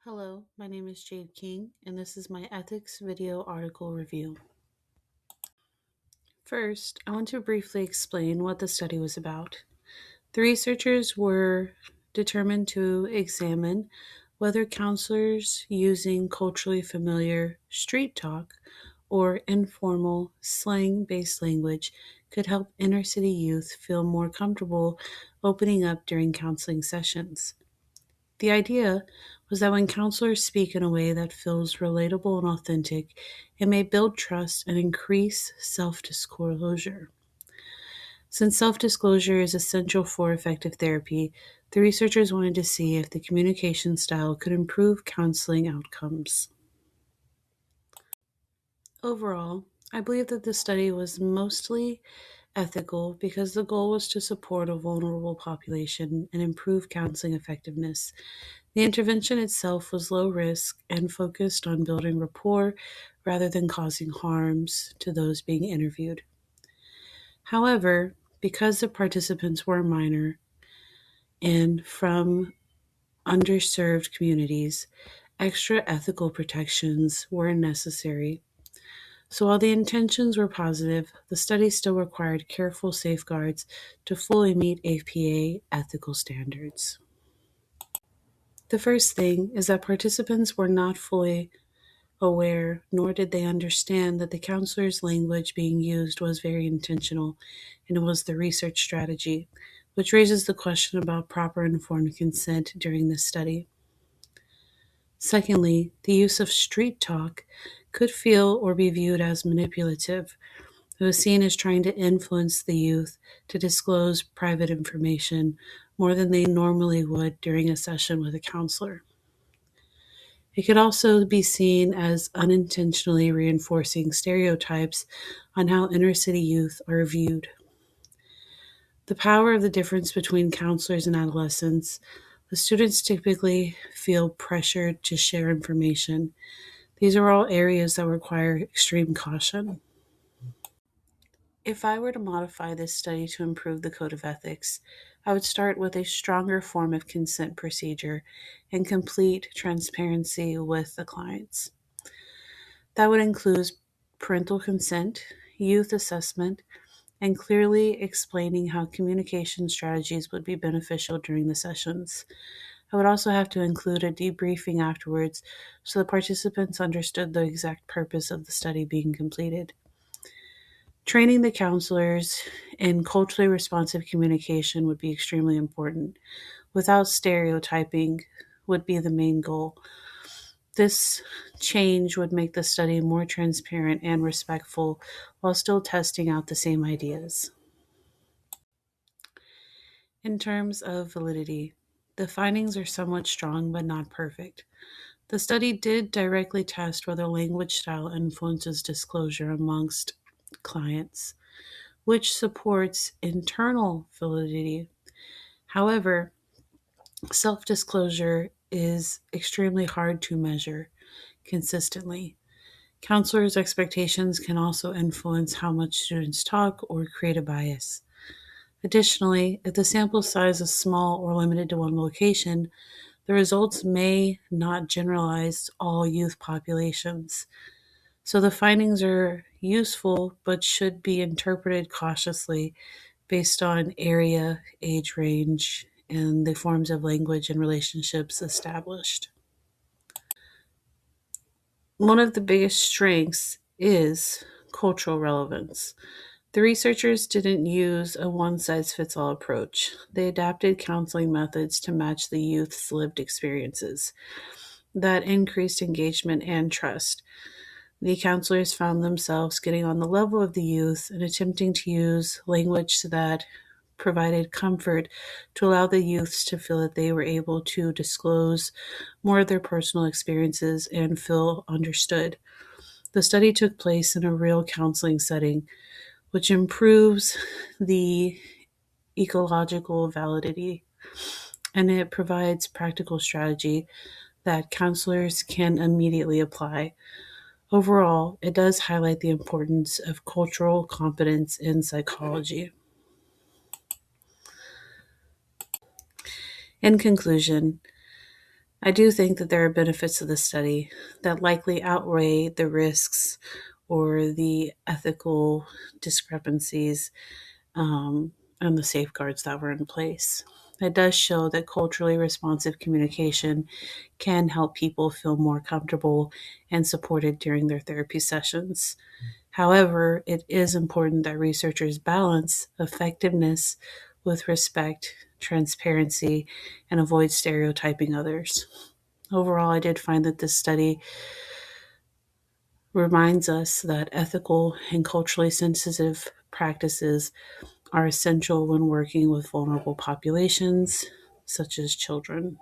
Hello, my name is Jade King, and this is my ethics video article review. First, I want to briefly explain what the study was about. The researchers were determined to examine whether counselors using culturally familiar street talk or informal slang-based language could help inner city youth feel more comfortable opening up during counseling sessions. The idea was that when counselors speak in a way that feels relatable and authentic, it may build trust and increase self disclosure. Since self disclosure is essential for effective therapy, the researchers wanted to see if the communication style could improve counseling outcomes. Overall, I believe that the study was mostly ethical because the goal was to support a vulnerable population and improve counseling effectiveness. The intervention itself was low risk and focused on building rapport rather than causing harms to those being interviewed. However, because the participants were minor and from underserved communities, extra ethical protections were necessary. So while the intentions were positive, the study still required careful safeguards to fully meet APA ethical standards. The first thing is that participants were not fully aware, nor did they understand that the counselor's language being used was very intentional, and it was the research strategy, which raises the question about proper informed consent during this study. Secondly, the use of street talk could feel or be viewed as manipulative. It was seen as trying to influence the youth to disclose private information more than they normally would during a session with a counselor. It could also be seen as unintentionally reinforcing stereotypes on how inner city youth are viewed. The power of the difference between counselors and adolescents. The students typically feel pressured to share information. These are all areas that require extreme caution. If I were to modify this study to improve the code of ethics, I would start with a stronger form of consent procedure and complete transparency with the clients. That would include parental consent, youth assessment, and clearly explaining how communication strategies would be beneficial during the sessions. I would also have to include a debriefing afterwards so the participants understood the exact purpose of the study being completed. Training the counselors in culturally responsive communication would be extremely important. Without stereotyping would be the main goal. This change would make the study more transparent and respectful while still testing out the same ideas. In terms of validity, the findings are somewhat strong but not perfect. The study did directly test whether language style influences disclosure amongst clients, which supports internal validity. However, self disclosure is extremely hard to measure consistently. Counselors' expectations can also influence how much students talk or create a bias. Additionally, if the sample size is small or limited to one location, the results may not generalize all youth populations. So the findings are useful but should be interpreted cautiously based on area, age range, and the forms of language and relationships established. One of the biggest strengths is cultural relevance. The researchers didn't use a one size fits all approach. They adapted counseling methods to match the youth's lived experiences. That increased engagement and trust. The counselors found themselves getting on the level of the youth and attempting to use language that provided comfort to allow the youths to feel that they were able to disclose more of their personal experiences and feel understood. The study took place in a real counseling setting, which improves the ecological validity, and it provides practical strategy that counselors can immediately apply. Overall, it does highlight the importance of cultural competence in psychology. In conclusion, I do think that there are benefits to the study that likely outweigh the risks or the ethical discrepancies and the safeguards that were in place. It does show that culturally responsive communication can help people feel more comfortable and supported during their therapy sessions. However, it is important that researchers balance effectiveness with respect, transparency, and avoid stereotyping others. Overall, I did find that this study reminds us that ethical and culturally sensitive practices are essential when working with vulnerable populations, such as children.